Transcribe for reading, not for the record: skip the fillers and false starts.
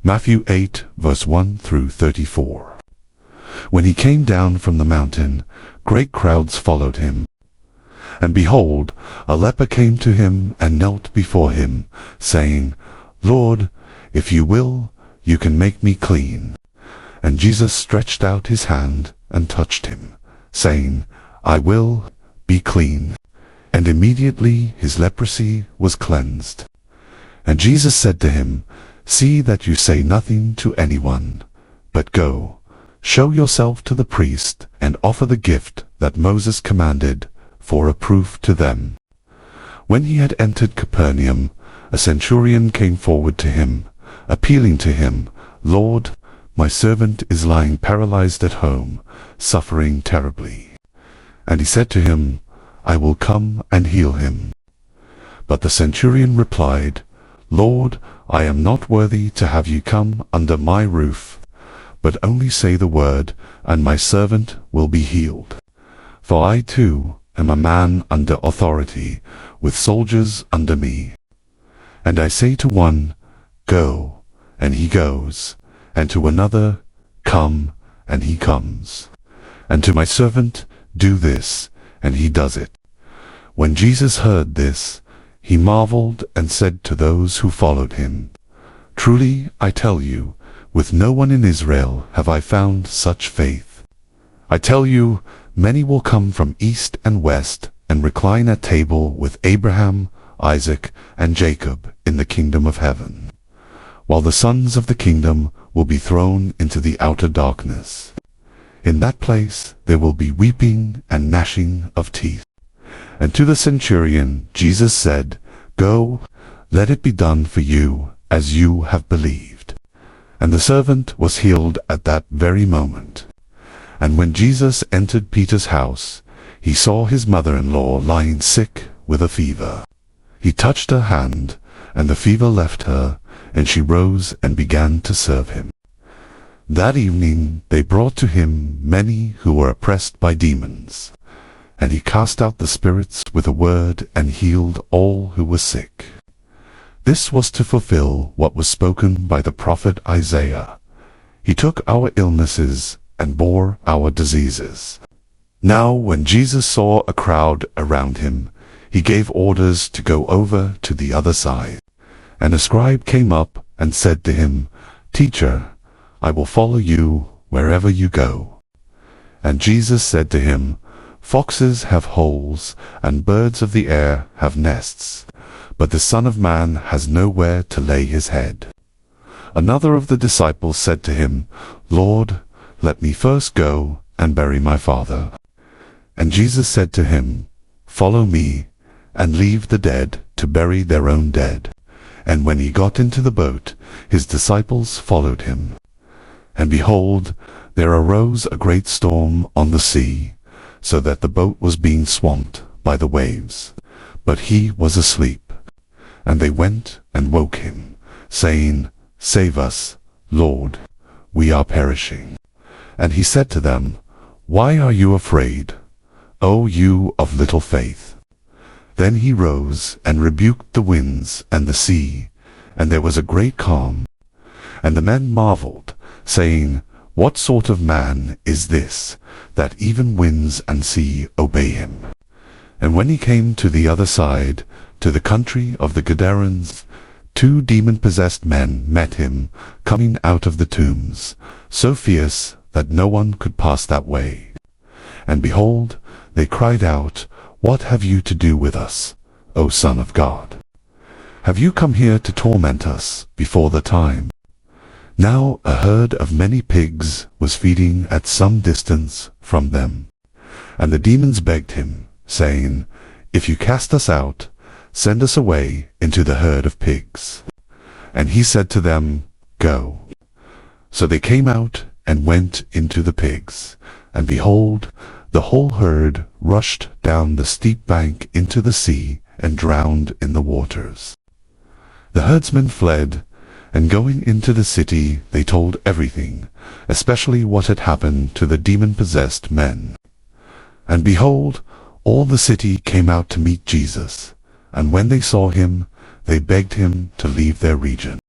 Matthew 8, verse 1 through 34. When he came down from the mountain, great crowds followed him. And behold, a leper came to him and knelt before him, saying, Lord, if you will, you can make me clean. And Jesus stretched out his hand and touched him, saying, I will, be clean. And immediately his leprosy was cleansed. And Jesus said to him, See that you say nothing to anyone, but go, show yourself to the priest, and offer the gift that Moses commanded, for a proof to them. When he had entered Capernaum, a centurion came forward to him, appealing to him, Lord, my servant is lying paralyzed at home, suffering terribly. And he said to him, I will come and heal him. But the centurion replied, Lord, I am not worthy to have you come under my roof, but only say the word, and my servant will be healed. For I too am a man under authority, with soldiers under me. And I say to one, Go, and he goes, and to another, Come, and he comes. And to my servant, Do this, and he does it. When Jesus heard this, he marveled and said to those who followed him, Truly, I tell you, with no one in Israel have I found such faith. I tell you, many will come from east and west and recline at table with Abraham, Isaac, and Jacob in the kingdom of heaven, while the sons of the kingdom will be thrown into the outer darkness. In that place there will be weeping and gnashing of teeth. And to the centurion Jesus said, Go, let it be done for you as you have believed. And the servant was healed at that very moment. And when Jesus entered Peter's house, he saw his mother-in-law lying sick with a fever. He touched her hand, and the fever left her, and she rose and began to serve him. That evening they brought to him many who were oppressed by demons. And he cast out the spirits with a word and healed all who were sick. This was to fulfill what was spoken by the prophet Isaiah. He took our illnesses and bore our diseases. Now when Jesus saw a crowd around him, he gave orders to go over to the other side. And a scribe came up and said to him, Teacher, I will follow you wherever you go. And Jesus said to him, Foxes have holes, and birds of the air have nests, but the Son of Man has nowhere to lay his head. Another of the disciples said to him, Lord, let me first go and bury my father. And Jesus said to him, Follow me, and leave the dead to bury their own dead. And when he got into the boat, his disciples followed him. And behold, there arose a great storm on the sea, so that the boat was being swamped by the waves. But he was asleep. And they went and woke him, saying, Save us, Lord, we are perishing. And he said to them, Why are you afraid, O you of little faith? Then he rose and rebuked the winds and the sea, and there was a great calm. And the men marveled, saying, What sort of man is this, that even winds and sea obey him? And when he came to the other side, to the country of the Gadarenes, 2 demon-possessed men met him, coming out of the tombs, so fierce that no one could pass that way. And behold, they cried out, What have you to do with us, O Son of God? Have you come here to torment us before the time? Now a herd of many pigs was feeding at some distance from them. And the demons begged him, saying, If you cast us out, send us away into the herd of pigs. And he said to them, Go. So they came out and went into the pigs. And behold, the whole herd rushed down the steep bank into the sea and drowned in the waters. The herdsmen fled, and going into the city they told everything, especially what had happened to the demon-possessed men. And behold, all the city came out to meet Jesus, and when they saw him, they begged him to leave their region.